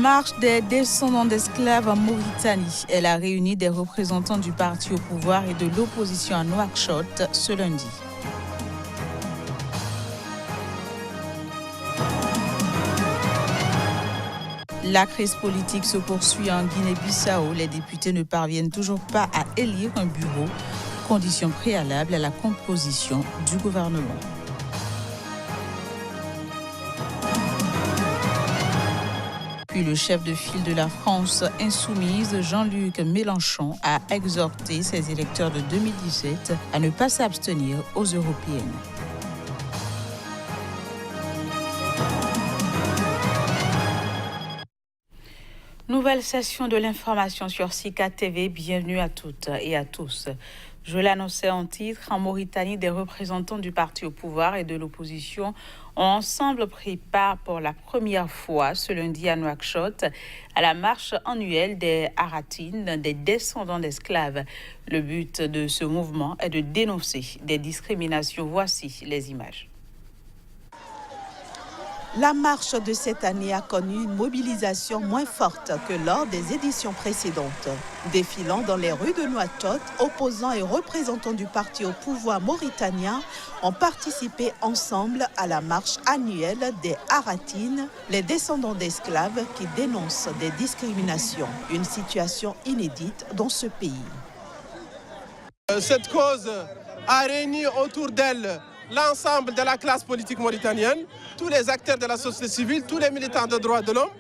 marche des descendants d'esclaves en Mauritanie. Elle a réuni des représentants du parti au pouvoir et de l'opposition à Nouakchott ce lundi. La crise politique se poursuit en Guinée-Bissau. Les députés ne parviennent toujours pas à élire un bureau, condition préalable à la composition du gouvernement. Puis le chef de file de la France insoumise, Jean-Luc Mélenchon, a exhorté ses électeurs de 2017 à ne pas s'abstenir aux européennes. Nouvelle session de l'information sur Sika TV. Bienvenue à toutes et à tous. Je l'annonçais en titre, en Mauritanie, des représentants du parti au pouvoir et de l'opposition ont ensemble pris part pour la première fois ce lundi à Nouakchott à la marche annuelle des Haratines, des descendants d'esclaves. Le but de ce mouvement est de dénoncer des discriminations. Voici les images. La marche de cette année a connu une mobilisation moins forte que lors des éditions précédentes. Défilant dans les rues de Nouakchott, opposants et représentants du parti au pouvoir mauritanien ont participé ensemble à la marche annuelle des Haratines, les descendants d'esclaves qui dénoncent des discriminations, une situation inédite dans ce pays. Cette cause a réuni autour d'elle l'ensemble de la classe politique mauritanienne, tous les acteurs de la société civile, tous les militants de droits de l'homme.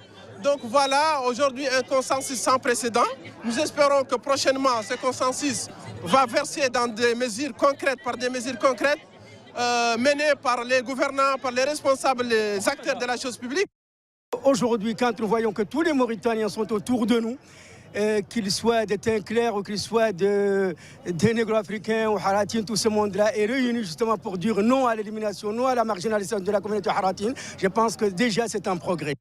Donc voilà, aujourd'hui un consensus sans précédent. Nous espérons que prochainement ce consensus va verser dans des mesures concrètes, menées par les gouvernants, par les responsables, les acteurs de la chose publique. Aujourd'hui, quand nous voyons que tous les Mauritaniens sont autour de nous, qu'ils soient des teints clairs ou qu'ils soient des négro-africains ou haratines, tout ce monde-là est réuni justement pour dire non à l'élimination, non à la marginalisation de la communauté haratine. Je pense que déjà c'est un progrès.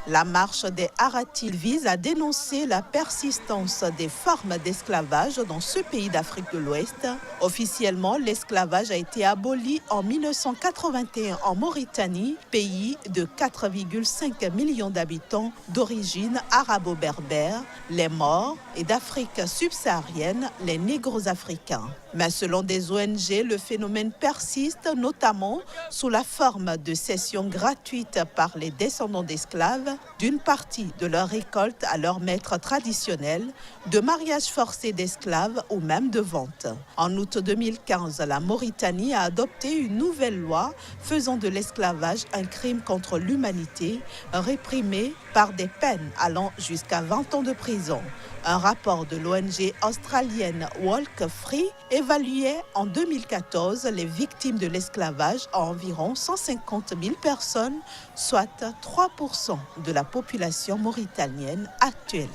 La marche des Haratines vise à dénoncer la persistance des formes d'esclavage dans ce pays d'Afrique de l'Ouest. Officiellement, l'esclavage a été aboli en 1981 en Mauritanie, pays de 4,5 millions d'habitants d'origine arabo-berbère, les Maures, et d'Afrique subsaharienne, les négros africains. Mais selon des ONG, le phénomène persiste, notamment sous la forme de cessions gratuites par les descendants d'esclaves d'une partie de leur récolte à leurs maîtres traditionnels, de mariages forcés d'esclaves ou même de vente. En août 2015, la Mauritanie a adopté une nouvelle loi faisant de l'esclavage un crime contre l'humanité, réprimé par des peines allant jusqu'à 20 ans de prison. Un rapport de l'ONG australienne Walk Free évaluait en 2014 les victimes de l'esclavage à environ 150 000 personnes, soit 3% de la population mauritanienne actuelle.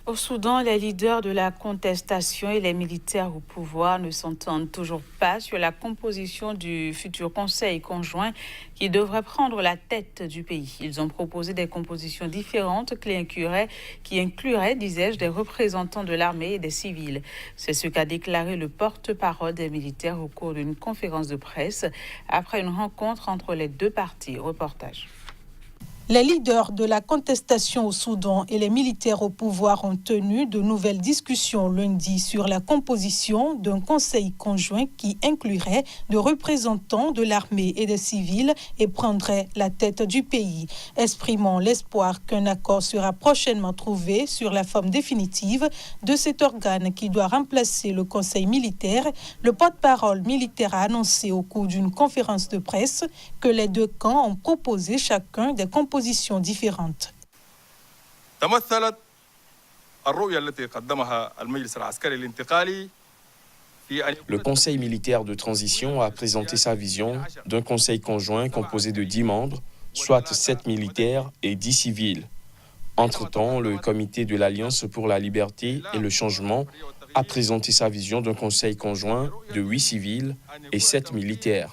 Au Soudan, les leaders de la contestation et les militaires au pouvoir ne s'entendent toujours pas sur la composition du futur conseil conjoint qui devrait prendre la tête du pays. Ils ont proposé des compositions différentes qui incluraient, disais-je, des représentants de l'armée et des civils. C'est ce qu'a déclaré le porte-parole des militaires au cours d'une conférence de presse après une rencontre entre les deux partis. Reportage. Les leaders de la contestation au Soudan et les militaires au pouvoir ont tenu de nouvelles discussions lundi sur la composition d'un conseil conjoint qui inclurait des représentants de l'armée et des civils et prendrait la tête du pays. Exprimant l'espoir qu'un accord sera prochainement trouvé sur la forme définitive de cet organe qui doit remplacer le conseil militaire, le porte-parole militaire a annoncé au cours d'une conférence de presse que les deux camps ont proposé chacun des compositions différentes. Le Conseil militaire de transition a présenté sa vision d'un conseil conjoint composé de 10 membres, soit 7 militaires et 10 civils. Entre-temps, le Comité de l'Alliance pour la liberté et le changement a présenté sa vision d'un conseil conjoint de 8 civils et 7 militaires.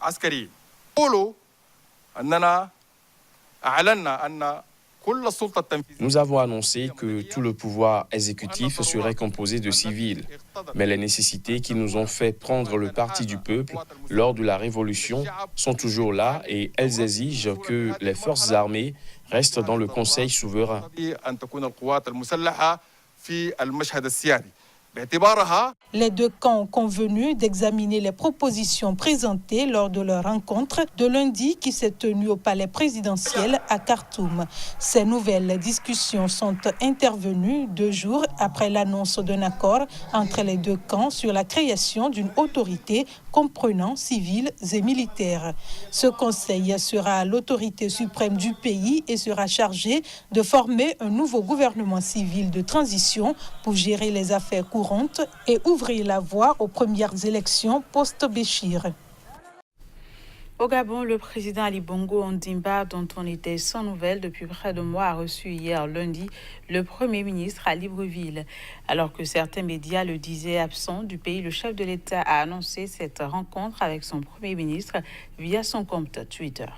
عسكريين. قولوا أننا أعلنا أن Nous avons annoncé que tout le pouvoir exécutif serait composé de civils. Mais les nécessités qui nous ont fait prendre le parti du peuple lors de la Révolution sont toujours là et elles exigent que les forces armées restent dans le Conseil souverain. Les deux camps ont convenu d'examiner les propositions présentées lors de leur rencontre de lundi qui s'est tenue au palais présidentiel à Khartoum. Ces nouvelles discussions sont intervenues 2 jours après l'annonce d'un accord entre les deux camps sur la création d'une autorité comprenant civils et militaires. Ce conseil sera l'autorité suprême du pays et sera chargé de former un nouveau gouvernement civil de transition pour gérer les affaires courantes et ouvrir la voie aux premières élections post-Béchir. Au Gabon, le président Ali Bongo Ondimba, dont on était sans nouvelles depuis près de mois, a reçu hier lundi le Premier ministre à Libreville. Alors que certains médias le disaient absent du pays, le chef de l'État a annoncé cette rencontre avec son Premier ministre via son compte Twitter.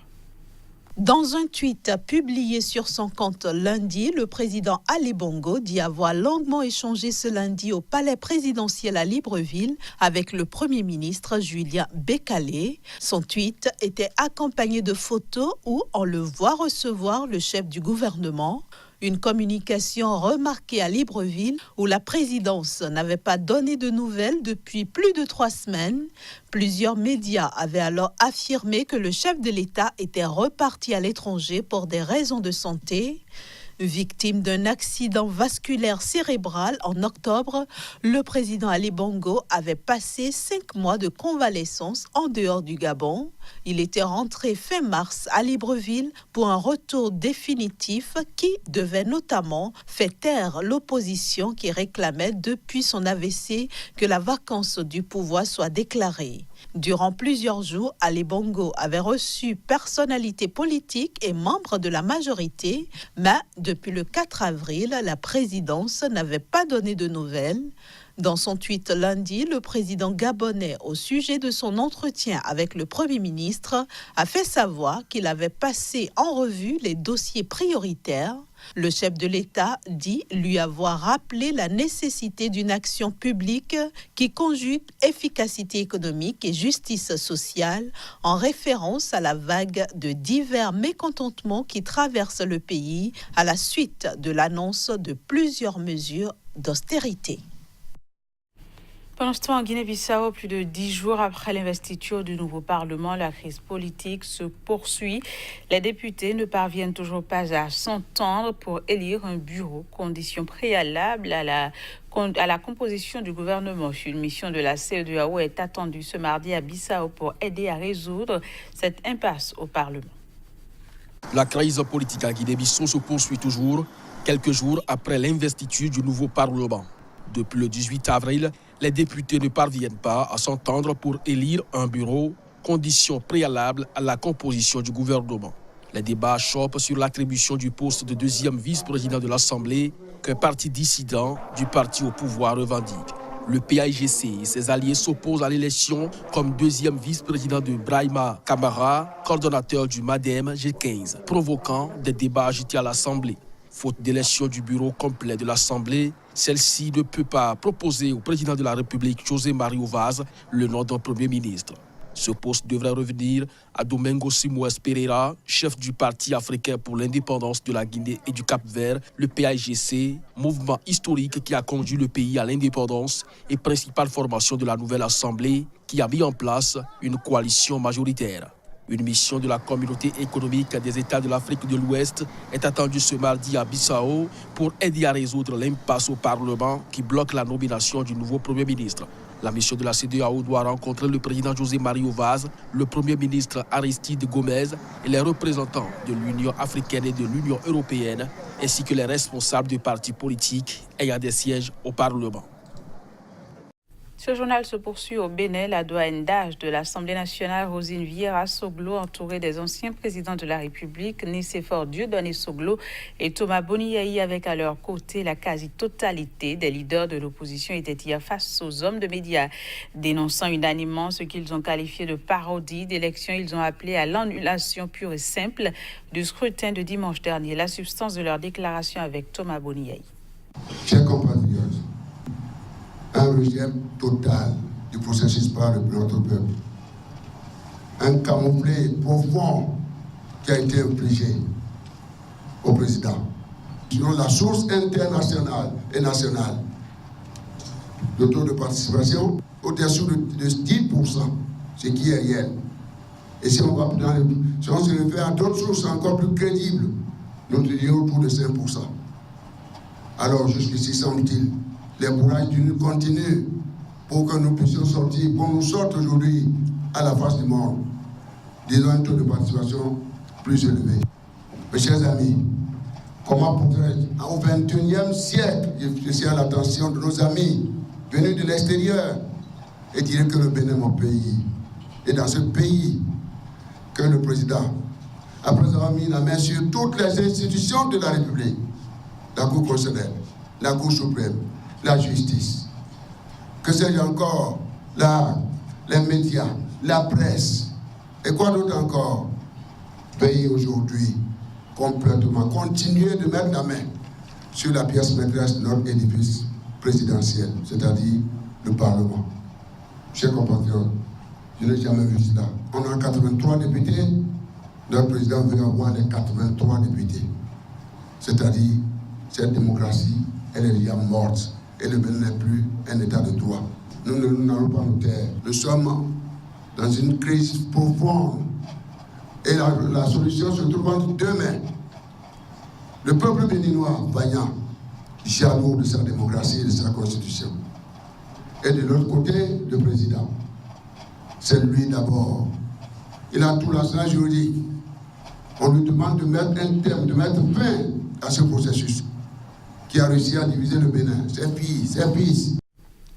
Dans un tweet publié sur son compte lundi, le président Ali Bongo dit avoir longuement échangé ce lundi au palais présidentiel à Libreville avec le Premier ministre Julien Bécalé. Son tweet était accompagné de photos où on le voit recevoir le chef du gouvernement. Une communication remarquée à Libreville où la présidence n'avait pas donné de nouvelles depuis plus de 3 semaines. Plusieurs médias avaient alors affirmé que le chef de l'État était reparti à l'étranger pour des raisons de santé. Victime d'un accident vasculaire cérébral en octobre, le président Ali Bongo avait passé 5 mois de convalescence en dehors du Gabon. Il était rentré fin mars à Libreville pour un retour définitif qui devait notamment faire taire l'opposition qui réclamait depuis son AVC que la vacance du pouvoir soit déclarée. Durant plusieurs jours, Ali Bongo avait reçu personnalités politiques et membres de la majorité, mais depuis le 4 avril, la présidence n'avait pas donné de nouvelles. Dans son tweet lundi, le président gabonais, au sujet de son entretien avec le Premier ministre, a fait savoir qu'il avait passé en revue les dossiers prioritaires. Le chef de l'État dit lui avoir rappelé la nécessité d'une action publique qui conjugue efficacité économique et justice sociale en référence à la vague de divers mécontentements qui traversent le pays à la suite de l'annonce de plusieurs mesures d'austérité. Pendant ce temps, en Guinée-Bissau, plus de 10 jours après l'investiture du nouveau Parlement, la crise politique se poursuit. Les députés ne parviennent toujours pas à s'entendre pour élire un bureau, condition préalable à la composition du gouvernement. Une mission de la CEDEAO est attendue ce mardi à Bissau pour aider à résoudre cette impasse au Parlement. La crise politique à Guinée-Bissau se poursuit toujours, quelques jours après l'investiture du nouveau Parlement. Depuis le 18 avril, les députés ne parviennent pas à s'entendre pour élire un bureau, condition préalable à la composition du gouvernement. Les débats chopent sur l'attribution du poste de 2e vice-président de l'Assemblée qu'un parti dissident du parti au pouvoir revendique. Le PAIGC et ses alliés s'opposent à l'élection comme 2e vice-président de Brahima Kamara, coordonnateur du MADEM G15, provoquant des débats agités à l'Assemblée. Faute d'élection du bureau complet de l'Assemblée, celle-ci ne peut pas proposer au président de la République, José Mario Vaz, le nom d'un Premier ministre. Ce poste devrait revenir à Domingo Simoes Pereira, chef du Parti africain pour l'indépendance de la Guinée et du Cap-Vert, le PAIGC, mouvement historique qui a conduit le pays à l'indépendance et principale formation de la nouvelle Assemblée qui a mis en place une coalition majoritaire. Une mission de la communauté économique des États de l'Afrique de l'Ouest est attendue ce mardi à Bissau pour aider à résoudre l'impasse au Parlement qui bloque la nomination du nouveau Premier ministre. La mission de la CEDEAO doit rencontrer le président José Mario Vaz, le Premier ministre Aristide Gomez et les représentants de l'Union africaine et de l'Union européenne, ainsi que les responsables des partis politiques ayant des sièges au Parlement. Ce journal se poursuit au Bénin. La doyenne d'âge de l'Assemblée nationale, Rosine Vieira Soglo, entourée des anciens présidents de la République, Nicéphore Dieudonné Soglo et Thomas Boniaï, avec à leur côté la quasi-totalité des leaders de l'opposition, étaient hier face aux hommes de médias. Dénonçant unanimement ce qu'ils ont qualifié de parodie d'élection, ils ont appelé à l'annulation pure et simple du scrutin de dimanche dernier. La substance de leur déclaration avec Thomas Boniaï. Chers compatriotes, un rejet total du processus par notre peuple, un camouflet profond qui a été infligé au président. Selon la source internationale et nationale, le taux de participation au-dessous de 10%, ce qui est réel. Et si on se réfère à d'autres sources encore plus crédibles, nous dirions autour de 5%. Alors jusqu'ici, semble-t-il, les bourrages du Nil continuent pour que nous puissions sortir, qu'on nous sorte aujourd'hui à la face du monde, disons un taux de participation plus élevé. Mes chers amis, comment pourrait-on, au XXIe siècle, je suis à l'attention de nos amis venus de l'extérieur, et dire que le Bénin est mon pays. Et dans ce pays, que le président, après avoir mis la main sur toutes les institutions de la République, la Cour constitutionnelle, la Cour suprême, la justice, que sais-je encore, les médias, la presse, et quoi d'autre encore, pays aujourd'hui complètement continuer de mettre la main sur la pièce maîtresse de notre édifice présidentiel, c'est-à-dire le Parlement. Chers compatriotes, je n'ai jamais vu cela. On a 83 députés, notre président veut avoir les 83 députés. C'est-à-dire, cette démocratie, elle est déjà morte. Et le Bénin n'est plus un état de droit. Nous n'allons pas nous taire. Nous sommes dans une crise profonde. Et la solution se trouve entre deux mains. Le peuple béninois, vaillant, jaloux de sa démocratie et de sa constitution. Et de l'autre côté, le président. C'est lui d'abord. Il a tout l'arsenal juridique. On lui demande de mettre un terme, de mettre fin à ce processus qui a réussi à diviser le Bénin. Ses filles, ses fils.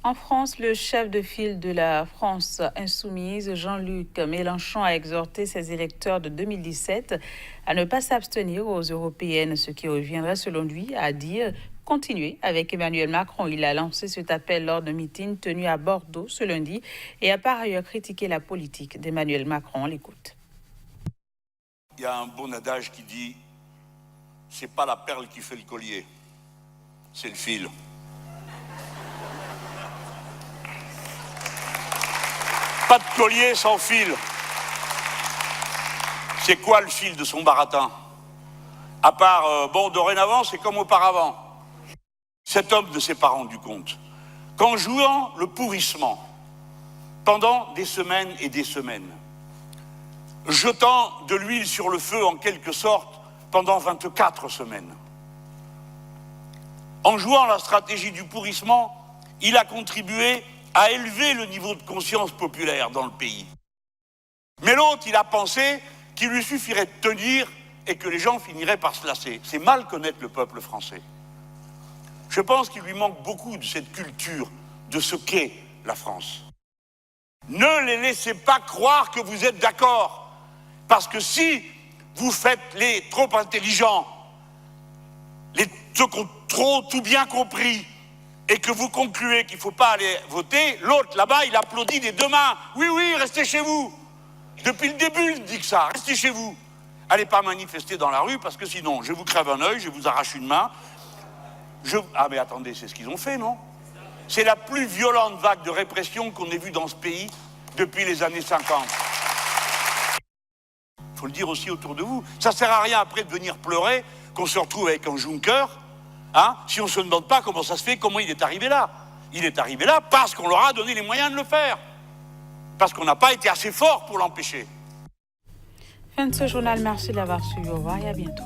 En France, le chef de file de la France insoumise, Jean-Luc Mélenchon, a exhorté ses électeurs de 2017 à ne pas s'abstenir aux européennes, ce qui reviendrait, selon lui, à dire continuer avec Emmanuel Macron. Il a lancé cet appel lors d'un meeting tenu à Bordeaux ce lundi et a par ailleurs critiqué la politique d'Emmanuel Macron. On l'écoute. Il y a un bon adage qui dit « c'est pas la perle qui fait le collier, c'est le fil ». Pas de collier sans fil. C'est quoi le fil de son baratin? À part, dorénavant, c'est comme auparavant. Cet homme ne s'est pas rendu compte qu'en jouant le pourrissement pendant des semaines et des semaines, jetant de l'huile sur le feu en quelque sorte pendant 24 semaines, en jouant la stratégie du pourrissement, il a contribué à élever le niveau de conscience populaire dans le pays. Mais l'autre, il a pensé qu'il lui suffirait de tenir et que les gens finiraient par se lasser. C'est mal connaître le peuple français. Je pense qu'il lui manque beaucoup de cette culture de ce qu'est la France. Ne les laissez pas croire que vous êtes d'accord. Parce que si vous faites les trop intelligents, ceux qui ont trop tout bien compris, et que vous concluez qu'il ne faut pas aller voter, l'autre là-bas, il applaudit des deux mains. Oui, oui, restez chez vous. Depuis le début, il dit que ça, restez chez vous. Allez pas manifester dans la rue, parce que sinon, je vous crève un œil, je vous arrache une main. Ah mais attendez, c'est ce qu'ils ont fait, non? C'est la plus violente vague de répression qu'on ait vue dans ce pays depuis les années 50. Il faut le dire aussi autour de vous. Ça ne sert à rien après de venir pleurer, qu'on se retrouve avec un Juncker, si on ne se demande pas comment ça se fait, comment il est arrivé là. Il est arrivé là parce qu'on leur a donné les moyens de le faire. Parce qu'on n'a pas été assez fort pour l'empêcher. Fin de ce journal, merci d'avoir suivi. Au revoir et à bientôt.